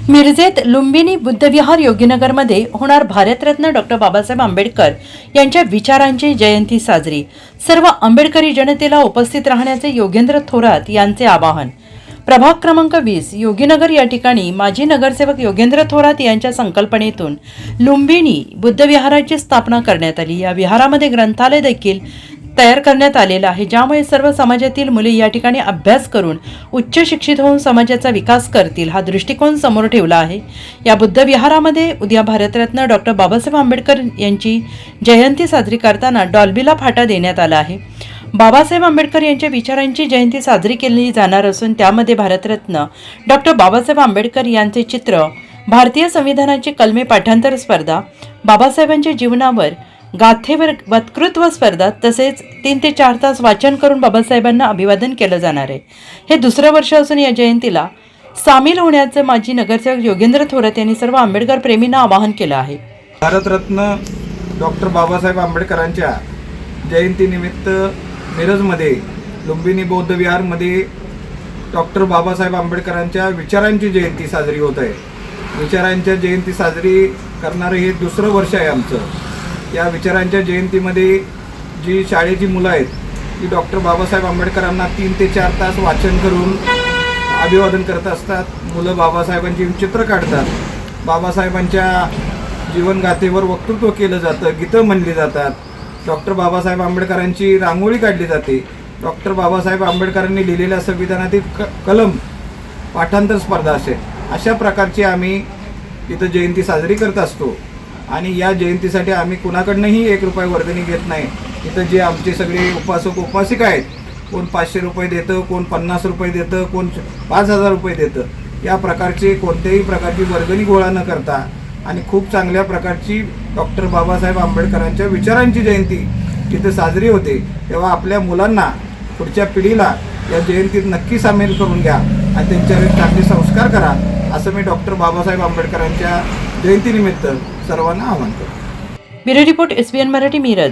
मिरजेत लुंबिनी बुद्धविहार योगीनगरमध्ये होणार भारतरत्न डॉक्टर बाबासाहेब आंबेडकर यांच्या विचारांची जयंती साजरी। सर्व आंबेडकरी जनतेला उपस्थित राहण्याचे योगेंद्र थोरात यांचे आवाहन। प्रभाग क्रमांक 20 योगीनगर या ठिकाणी माजी नगरसेवक योगेंद्र थोरात यांच्या संकल्पनेतून लुंबिनी बुद्धविहाराची स्थापना करण्यात आली। या विहारामध्ये ग्रंथालय देखील तयार करण्यात आलेला आहे, ज्यामुळे सर्व समाजातील मुले या ठिकाणी अभ्यास करून उच्च शिक्षित होऊन समाजाचा विकास करतील हा दृष्टिकोन समोर ठेवला आहे। या बुद्ध विहारामध्ये उद्या भारतरत्न डॉक्टर बाबासाहेब आंबेडकर यांची जयंती साजरी करताना डॉल्बीला फाटा देण्यात आला आहे। बाबासाहेब आंबेडकर यांच्या विचारांची जयंती साजरी केली जाणार असून त्यामध्ये भारतरत्न डॉक्टर बाबासाहेब आंबेडकर यांचे चित्र, भारतीय संविधानाची कलमे पाठांतर स्पर्धा, बाबासाहेबांच्या जीवनावर गाथेवर वक्तृत्व स्पर्धा तसेच 3 ते 4 तास वाचन करून बाबासाहेबांना अभिवादन केलं जाणार आहे। हे दुसरं वर्ष असून या जयंतीला सामील होण्याचं माजी नगरसेवक योगेंद्र थोरात यांनी सर्व आंबेडकर प्रेमींना आवाहन केलं आहे। भारतरत्न डॉक्टर बाबासाहेब आंबेडकरांच्या जयंतीनिमित्त मिरजमध्ये लुंबिनी बौद्ध विहारमध्ये डॉक्टर बाबासाहेब आंबेडकरांच्या विचारांची जयंती साजरी होत आहे। विचारांच्या जयंती साजरी करणारे हे दुसरं वर्ष आहे आमचं। या विचारांच्या जयंतीमध्ये जी शाळेची मुलं आहेत ती डॉक्टर बाबासाहेब आंबेडकरांना 3 ते 4 तास वाचन करून अभिवादन करत असतात। मुलं बाबासाहेबांची चित्र काढतात, बाबासाहेबांच्या जीवनगाथेवर वक्तृत्व केलं जातं, गीतं म्हणली जातात, डॉक्टर बाबासाहेब आंबेडकरांची रांगोळी काढली जाते, डॉक्टर बाबासाहेब आंबेडकरांनी लिहिलेल्या संविधानातील कलम पाठांतर स्पर्धा असेल, अशा प्रकारची आम्ही इथं जयंती साजरी करत असतो। आणि या जयंतीसाठी आम्ही कुणाकडनंही 1 रुपया वर्गणी घेत नाही। इथं जे आमचे सगळे उपासक उपासिका आहेत, कोण 500 रुपये देतं, कोण 50 रुपये देतं, कोण 5000 रुपये देतं, या प्रकारचे कोणत्याही प्रकारची वर्गणी गोळा न करता आणि खूप चांगल्या प्रकारची डॉक्टर बाबासाहेब आंबेडकरांच्या विचारांची जयंती इथं साजरी होते। तेव्हा आपल्या मुलांना, पुढच्या पिढीला या जयंतीत नक्की सामील करून घ्या आणि त्यांच्यावर चांगले संस्कार करा, असं मी डॉक्टर बाबासाहेब आंबेडकरांच्या जयंतीनिमित्त सर्वांना आवाहन करतो। Bureau report SBN Marathi Miraj.